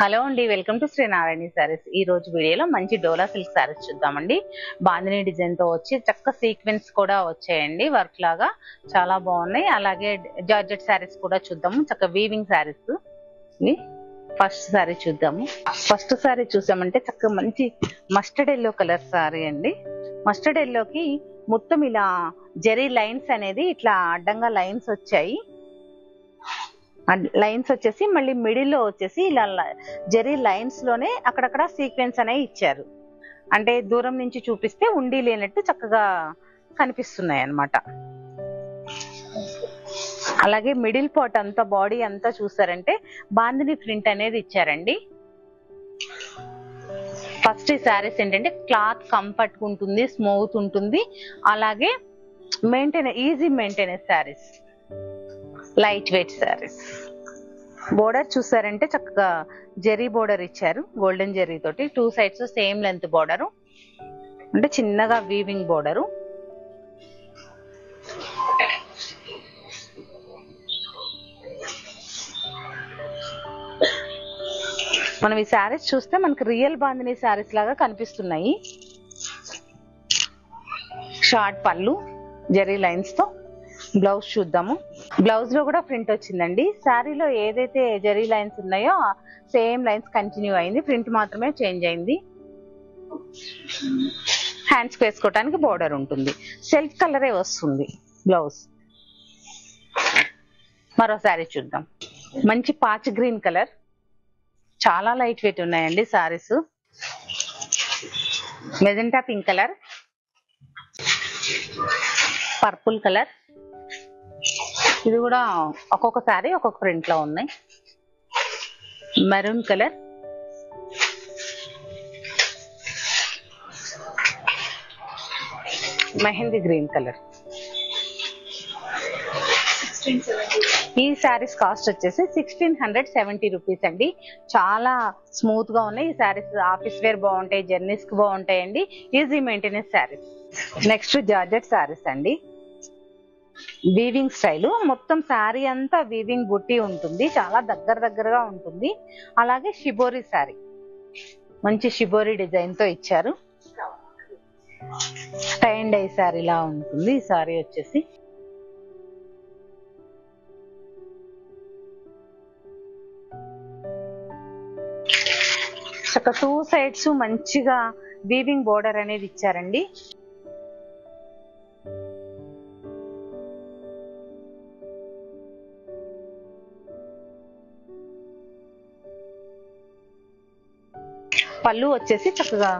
Hello అండి, welcome to Shri నారాయణి సారీస్. ఈ రోజు వీడియోలో మంచి డోలా సిల్క్ సారీస్ చూద్దామండి. బాందిని డిజైన్ తో వచ్చి చక్క సీక్వెన్స్ కూడా వచ్చాయండి, వర్క్ లాగా చాలా బాగున్నాయి. అలాగే జార్జెట్ సారీస్ కూడా చూద్దాము, చక్క వీవింగ్ సారీస్. ఫస్ట్ సారీ చూద్దాము. ఫస్ట్ సారీ చూసామంటే చక్క మంచి మస్టర్డ్ ఎల్లో కలర్ సారీ అండి. మస్టర్డ్ ఎల్లోకి మొత్తం ఇలా జెరీ లైన్స్ అనేది ఇట్లా అడ్డంగా లైన్స్ వచ్చాయి. లైన్స్ వచ్చేసి మళ్ళీ మిడిల్ లో వచ్చేసి ఇలా జెరీ లైన్స్ లోనే అక్కడక్కడ సీక్వెన్స్ అనేవి ఇచ్చారు. అంటే దూరం నుంచి చూపిస్తే ఉండి లేనట్టు చక్కగా కనిపిస్తున్నాయి అన్నమాట. అలాగే మిడిల్ పార్ట్ అంతా బాడీ అంతా చూసారంటే బాందిని ప్రింట్ అనేది ఇచ్చారండి. ఫస్ట్ ఈ శారీస్ ఏంటంటే క్లాత్ కంఫర్ట్ ఉంటుంది, స్మూత్ ఉంటుంది. అలాగే easy maintenance saris, light weight saris. Border చూసారంటే చక్కగా జెరీ బోర్డర్ ఇచ్చారు, గోల్డెన్ జెరీ తోటి. 2 సైడ్స్ సేమ్ లెంత్ బోర్డరు, అంటే చిన్నగా వీవింగ్ బోర్డరు. మనం ఈ శారీస్ చూస్తే మనకి రియల్ బాందిని శారీస్ లాగా కనిపిస్తున్నాయి. షార్ట్ పళ్ళు జెరీ లైన్స్ తో. బ్లౌజ్ చూద్దాము. బ్లౌజ్ లో కూడా ప్రింట్ వచ్చిందండి. శారీలో ఏదైతే జెరీ లైన్స్ ఉన్నాయో సేమ్ లైన్స్ కంటిన్యూ అయింది, ప్రింట్ మాత్రమే చేంజ్ అయింది. హ్యాండ్స్ వేసుకోవడానికి బోర్డర్ ఉంటుంది, సెల్ఫ్ కలరే వస్తుంది బ్లౌజ్. మరో శారీ చూద్దాం. మంచి పాచ్ గ్రీన్ కలర్, చాలా లైట్ వెయిట్ ఉన్నాయండి saris. Magenta pink colour, purple colour. ఇది కూడా ఒక్కొక్క శారీ ఒక్కొక్క ప్రింట్ లో ఉన్నాయి. Maroon colour, mehndi green colour. ఈ శారీస్ కాస్ట్ వచ్చేసి 1670 రూపీస్ అండి. చాలా స్మూత్ గా ఉన్నాయి ఈ శారీస్. ఆఫీస్ వేర్ బాగుంటాయి, జర్నీస్ కి బాగుంటాయండి. Easy maintenance saris. Next georgette saris అండి. వీవింగ్ స్టైల్, మొత్తం శారీ అంతా వీవింగ్ బుట్టి ఉంటుంది, చాలా దగ్గరగా ఉంటుంది. అలాగే షిబోరి శారీ, మంచి షిబోరి డిజైన్ తో ఇచ్చారు. టై అండ్ డై శారీ లా ఉంటుంది ఈ శారీ వచ్చేసి. ఒక 2 సైడ్స్ మంచిగా వీవింగ్ బోర్డర్ అనేది ఇచ్చారండి. పళ్ళు వచ్చేసి చక్కగా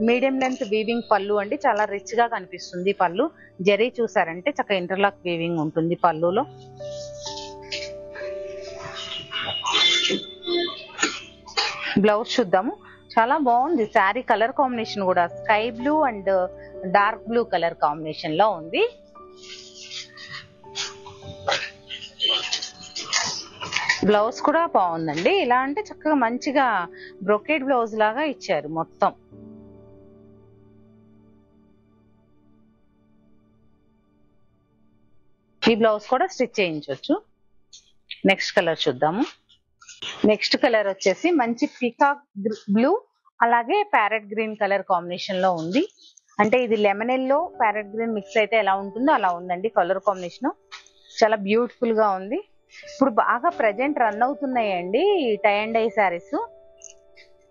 మీడియం లెంత్ వీవింగ్ పళ్ళు అండి, చాలా రిచ్ గా కనిపిస్తుంది పళ్ళు. జరీ చూసారంటే చక్కగా ఇంటర్లాక్ వీవింగ్ ఉంటుంది పళ్ళులో. బ్లౌజ్ చూద్దాము. చాలా బాగుంది శారీ కలర్ కాంబినేషన్ కూడా, sky blue and dark blue colour combination లో ఉంది. బ్లౌజ్ కూడా బాగుందండి. ఇలా అంటే చక్కగా మంచిగా బ్రొకేడ్ బ్లౌజ్ లాగా ఇచ్చారు మొత్తం. ఈ బ్లౌజ్ కూడా స్టిచ్ చేయించవచ్చు. నెక్స్ట్ కలర్ చూద్దాము. నెక్స్ట్ కలర్ వచ్చేసి మంచి పీకాక్ బ్లూ అలాగే ప్యారెట్ గ్రీన్ కలర్ కాంబినేషన్ లో ఉంది. అంటే ఇది lemon yellow parrot green mix అయితే ఎలా ఉంటుందో అలా ఉందండి కలర్ కాంబినేషన్. చాలా బ్యూటిఫుల్ గా ఉంది. ఇప్పుడు బాగా ప్రజెంట్ రన్ అవుతున్నాయండి tie and dye saris,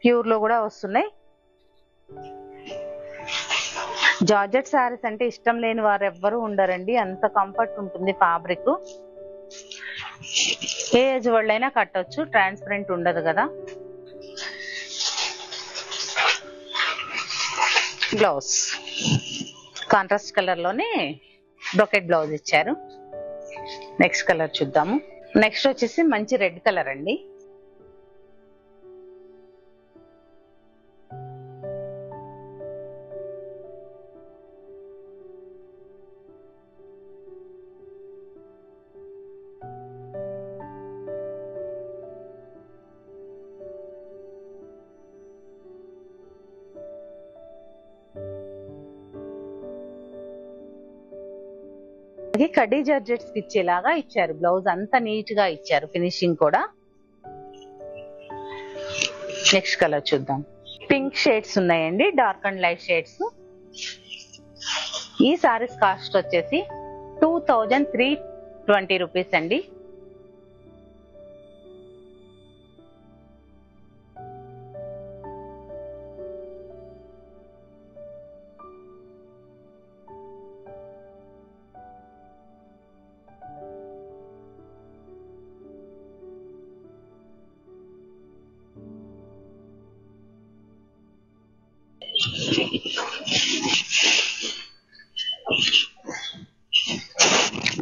pure లో కూడా వస్తున్నాయి. జార్జెట్ శారీస్ అంటే ఇష్టం లేని వారు ఎవ్వరూ ఉండరండి, అంత కంఫర్ట్ ఉంటుంది ఫ్యాబ్రిక్. ఏ ఏజ్ వాళ్ళైనా కట్టొచ్చు, ట్రాన్స్పరెంట్ ఉండదు కదా. బ్లౌజ్ కాంట్రాస్ట్ కలర్ లోనే బ్రొకెట్ బ్లౌజ్ ఇచ్చారు. నెక్స్ట్ కలర్ చూద్దాము. నెక్స్ట్ వచ్చేసి మంచి రెడ్ కలర్ అండి. అలాగే కడ్డీ జార్జెట్స్ ఇచ్చేలాగా ఇచ్చారు. బ్లౌజ్ అంతా నీట్ గా ఇచ్చారు, ఫినిషింగ్ కూడా. నెక్స్ట్ కలర్ చూద్దాం. పింక్ షేడ్స్ ఉన్నాయండి, డార్క్ అండ్ లైట్ షేడ్స్. ఈ సారీస్ కాస్ట్ వచ్చేసి 2320 రూపీస్ అండి.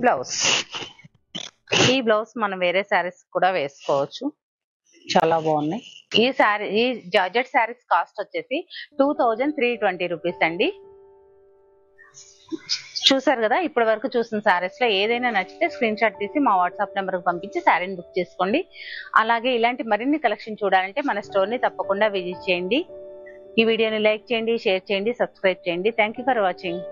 బ్లౌజ్, ఈ బ్లౌజ్ మనం వేరే శారీస్ కూడా వేసుకోవచ్చు, చాలా బాగున్నాయి. ఈ జార్జెట్ శారీస్ కాస్ట్ వచ్చేసి 2320 రూపీస్ అండి. చూసారు కదా, ఇప్పటి వరకు చూసిన శారీస్ లో ఏదైనా నచ్చితే స్క్రీన్ షాట్ తీసి మా వాట్సాప్ నెంబర్ కి పంపించి శారీని బుక్ చేసుకోండి. అలాగే ఇలాంటి మరిన్ని కలెక్షన్ చూడాలంటే మన స్టోర్ ని తప్పకుండా విజిట్ చేయండి. ఈ వీడియోని లైక్ చేయండి, షేర్ చేయండి, సబ్స్క్రైబ్ చేయండి. Thank you for watching.